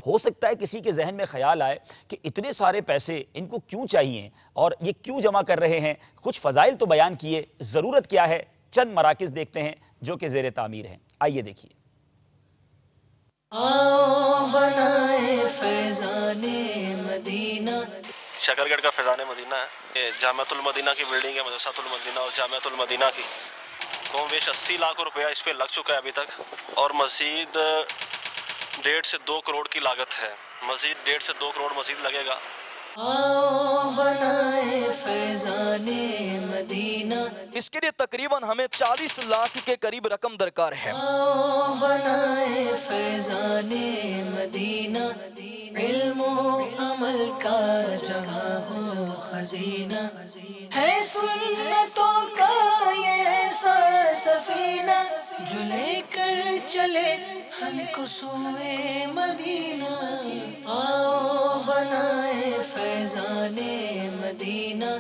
ہو سکتا ہے کسی کے ذہن میں خیال آئے کہ اتنے سارے پیسے ان کو کیوں چاہیے اور یہ کیوں جمع کر رہے ہیں، کچھ فضائل تو بیان کیے، ضرورت کیا ہے؟ چند مراکز دیکھتے ہیں جو کہ زیر تعمیر ہیں، آئیے دیکھیے۔ آؤ بنائے فیضان مدینہ، شکرگڑھ کا فیضان مدینہ ہے، یہ جامعۃ المدینہ کی بلڈنگ ہے، مدرسۃ المدینہ اور جامعۃ المدینہ کی، کم بیش 80 لاکھ روپیہ اس پہ لگ چکا ہے ابھی تک، اور مزید 1.5 سے 2 کروڑ کی لاگت ہے، مزید 1.5 سے 2 کروڑ مزید لگے گا۔ آؤ بنائے فیضان مدینہ، اس کے لیے تقریباً ہمیں 40 لاکھ کے قریب رقم درکار ہے۔ آؤ بنائے فیضان مدینہ، علم و عمل کا جگہ ہو خزینہ، ہے سنتوں کا یہ ایسا سفینہ، جو لے کر چلے ہم کو سوئے مدینہ۔ آؤ بنائے فیضان مدینہ،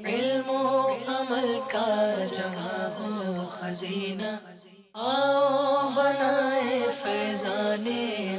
علم و عمل کا جگہ ہو خزینہ، آؤ بنائے فیضان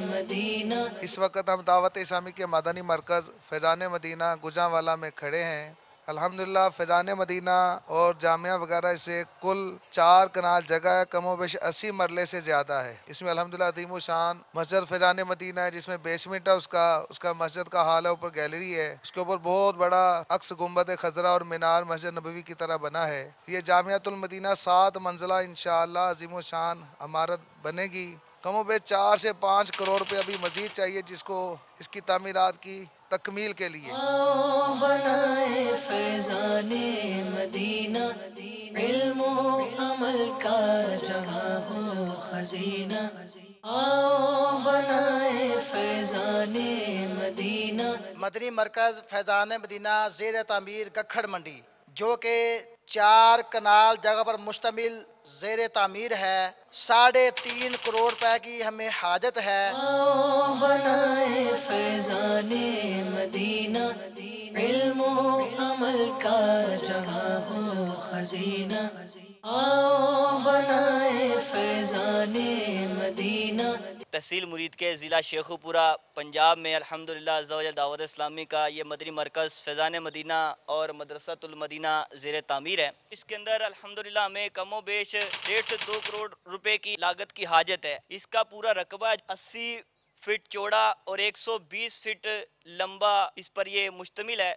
مدینہ۔ اس وقت ہم دعوت اسلامی کے مدنی مرکز فیضان مدینہ گجرانوالہ میں کھڑے ہیں۔ الحمدللہ فیضان مدینہ اور جامعہ وغیرہ سے کل 4 کنال جگہ ہے، کم و بیش 80 مرلے سے زیادہ ہے۔ اس میں الحمدللہ عظیم و شان مسجد فیضان مدینہ ہے، جس میں بیسمنٹ ہے، اس کا مسجد کا حال ہے، اوپر گیلری ہے، اس کے اوپر بہت بڑا عکس گنبد خضرا اور مینار مسجد نبوی کی طرح بنا ہے۔ یہ جامعۃ المدینہ 7 منزلہ انشاءاللہ عظیم و شان عمارت بنے گی۔ کم و بیش 4 سے 5 کروڑ روپے ابھی مزید چاہیے جس کو اس کی تعمیرات کی تکمیل کے لیے۔ آؤ بنائے فیضان مدینہ، علم و عمل کا جگہ ہو خزینہ، آؤ بنائے فیضان مدینہ۔ مدنی مرکز فیضان مدینہ زیر تعمیر گکھڑ منڈی، جو کہ 4 کنال جگہ پر مشتمل زیر تعمیر ہے، 3.5 کروڑ روپے کی ہمیں حاجت ہے۔ آؤ بنائے فیضان مدینہ، علم و عمل کا جگہ ہو خزینہ، آؤ بنائے فیضان مدینہ۔ تحصیل مرید کے ضلع شیخوپورہ پنجاب میں الحمدللہ عز و جل دعوت اسلامی کا یہ مدنی مرکز فیضان مدینہ اور مدرسۃ المدینہ زیر تعمیر ہے۔ اس کے اندر الحمدللہ ہمیں کم و بیش 1.5 سے 2 کروڑ روپے کی لاگت کی حاجت ہے۔ اس کا پورا رقبہ 80 فٹ چوڑا اور 120 فٹ لمبا اس پر یہ مشتمل ہے۔